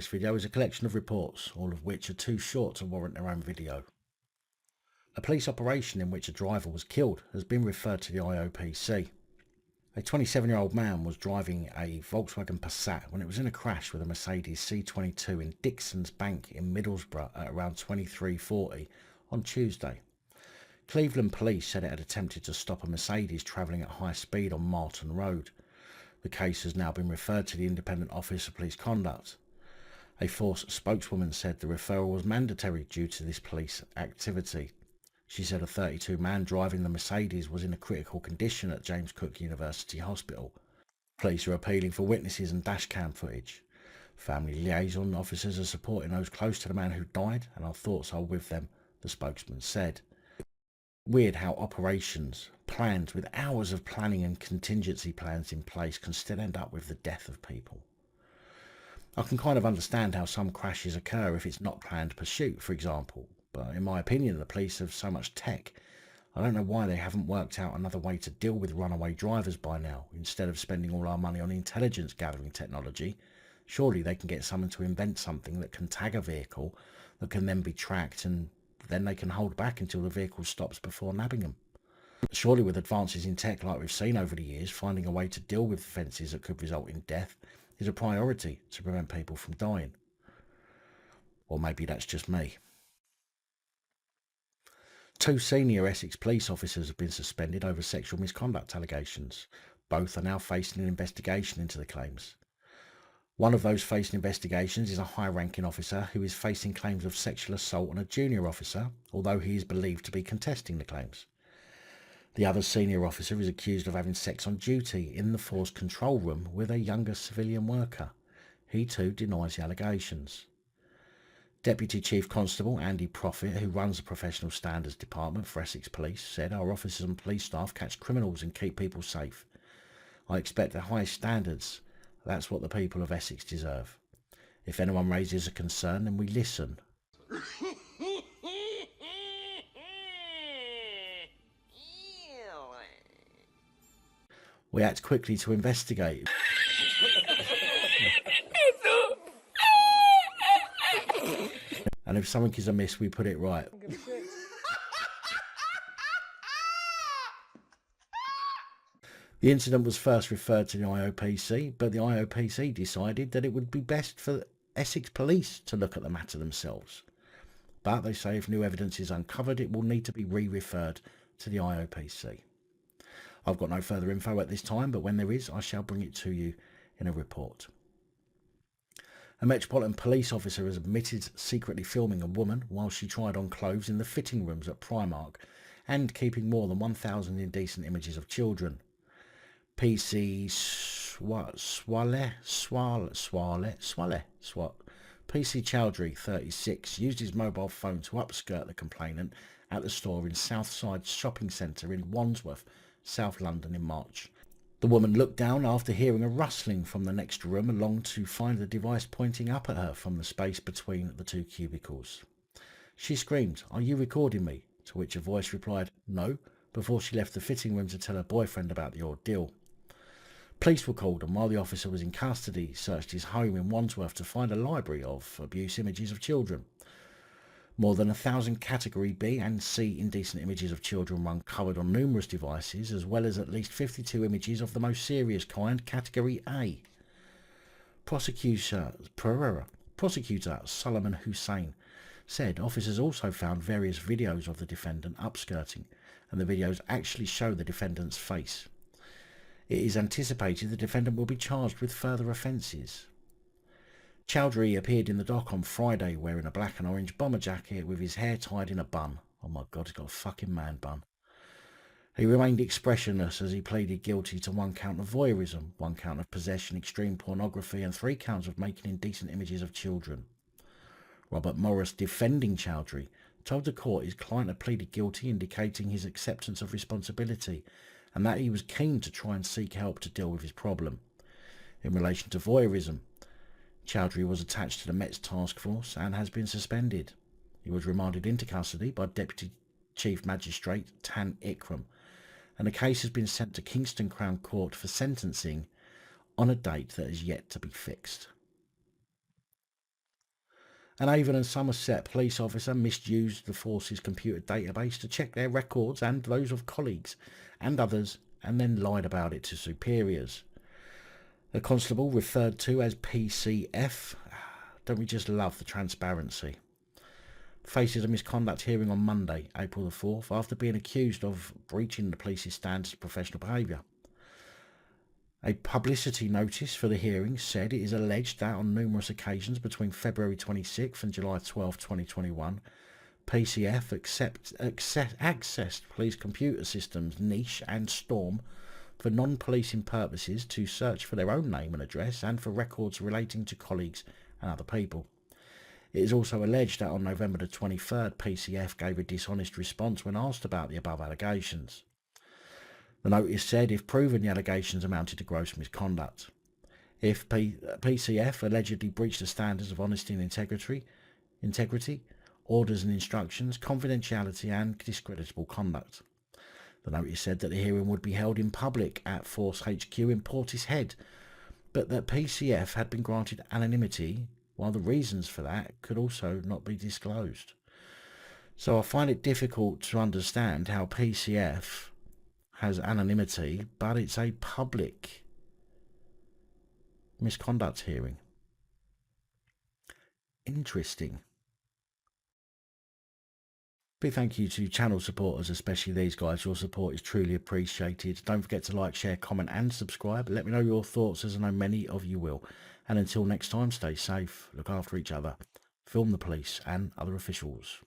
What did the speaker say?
This video is a collection of reports, all of which are too short to warrant their own video. A police operation in which a driver was killed has been referred to the IOPC. A 27-year-old man was driving a Volkswagen Passat when it was in a crash with a Mercedes C22 in Dixon's Bank in Middlesbrough at around 23:40 on Tuesday. Cleveland police said it had attempted to stop a Mercedes travelling at high speed on Martin Road. The case has now been referred to the Independent Office of Police Conduct. A force spokeswoman said the referral was mandatory due to this police activity. She said a 32-man driving the Mercedes was in a critical condition at James Cook University Hospital. Police are appealing for witnesses and dashcam footage. Family liaison officers are supporting those close to the man who died, and our thoughts are with them, the spokesman said. Weird how operations planned with hours of planning and contingency plans in place can still end up with the death of people. I can kind of understand how some crashes occur if it's not planned pursuit, for example, but in my opinion the police have so much tech. I don't know why they haven't worked out another way to deal with runaway drivers by now, instead of spending all our money on intelligence gathering technology. Surely they can get someone to invent something that can tag a vehicle that can then be tracked, and then they can hold back until the vehicle stops before nabbing them. Surely with advances in tech like we've seen over the years, finding a way to deal with offences that could result in death is a priority to prevent people from dying. Or maybe that's just me. 2 senior Essex Police officers have been suspended over sexual misconduct allegations. Both are now facing an investigation into the claims. One of those facing investigations is a high-ranking officer who is facing claims of sexual assault on a junior officer, although he is believed to be contesting the claims. The other senior officer is accused of having sex on duty in the force control room with a younger civilian worker. He too denies the allegations. Deputy Chief Constable Andy Profit, who runs the Professional Standards Department for Essex Police, said, "Our officers and police staff catch criminals and keep people safe. I expect the highest standards. That's what the people of Essex deserve. If anyone raises a concern, then we listen." We act quickly to investigate. And if something is amiss, we put it right. The incident was first referred to the IOPC, but the IOPC decided that it would be best for Essex Police to look at the matter themselves. But they say if new evidence is uncovered, it will need to be re-referred to the IOPC. I've got no further info at this time, but when there is, I shall bring it to you in a report. A Metropolitan Police officer has admitted secretly filming a woman while she tried on clothes in the fitting rooms at Primark and keeping more than 1,000 indecent images of children. PC Swaleh Chaudhry, 36, used his mobile phone to upskirt the complainant at the store in Southside Shopping Centre in Wandsworth, South London in March. The woman looked down after hearing a rustling from the next room along to find the device pointing up at her from the space between the 2 cubicles. She screamed, "Are you recording me?" To which a voice replied, "No," before she left the fitting room to tell her boyfriend about the ordeal. Police were called, and while the officer was in custody, searched his home in Wandsworth to find a library of abuse images of children. More than 1,000 Category B and C indecent images of children were uncovered on numerous devices, as well as at least 52 images of the most serious kind, Category A. Prosecutor Solomon Hussein said officers also found various videos of the defendant upskirting, and the videos actually show the defendant's face. It is anticipated the defendant will be charged with further offences. Chaudhry appeared in the dock on Friday wearing a black and orange bomber jacket with his hair tied in a bun. Oh my god, he's got a fucking man bun. He remained expressionless as he pleaded guilty to 1 count of voyeurism, 1 count of possession, extreme pornography, and 3 counts of making indecent images of children. Robert Morris, defending Chaudhry, told the court his client had pleaded guilty, indicating his acceptance of responsibility and that he was keen to try and seek help to deal with his problem. In relation to voyeurism, Chaudhry was attached to the Met's task force and has been suspended. He was remanded into custody by Deputy Chief Magistrate Tan Ikram, and the case has been sent to Kingston Crown Court for sentencing on a date that is yet to be fixed. An Avon and Somerset police officer misused the force's computer database to check their records and those of colleagues and others, and then lied about it to superiors. The constable, referred to as PCF, don't we just love the transparency, faces a misconduct hearing on Monday, April the 4th, after being accused of breaching the police's standards of professional behaviour. A publicity notice for the hearing said it is alleged that on numerous occasions between February 26th and July 12, 2021, PCF accessed police computer systems Niche and Storm for non-policing purposes to search for their own name and address and for records relating to colleagues and other people. It is also alleged that on November the 23rd, PCF gave a dishonest response when asked about the above allegations. The notice said if proven, the allegations amounted to gross misconduct. If PCF allegedly breached the standards of honesty and integrity, orders and instructions, confidentiality and discreditable conduct. The notice said that the hearing would be held in public at Force HQ in Portishead, but that PCF had been granted anonymity, while the reasons for that could also not be disclosed. So I find it difficult to understand how PCF has anonymity, but it's a public misconduct hearing. Interesting. Big thank you to channel supporters, especially these guys. Your support is truly appreciated. Don't forget to like, share, comment and subscribe. Let me know your thoughts, as I know many of you will. And until next time, stay safe, look after each other, film the police and other officials.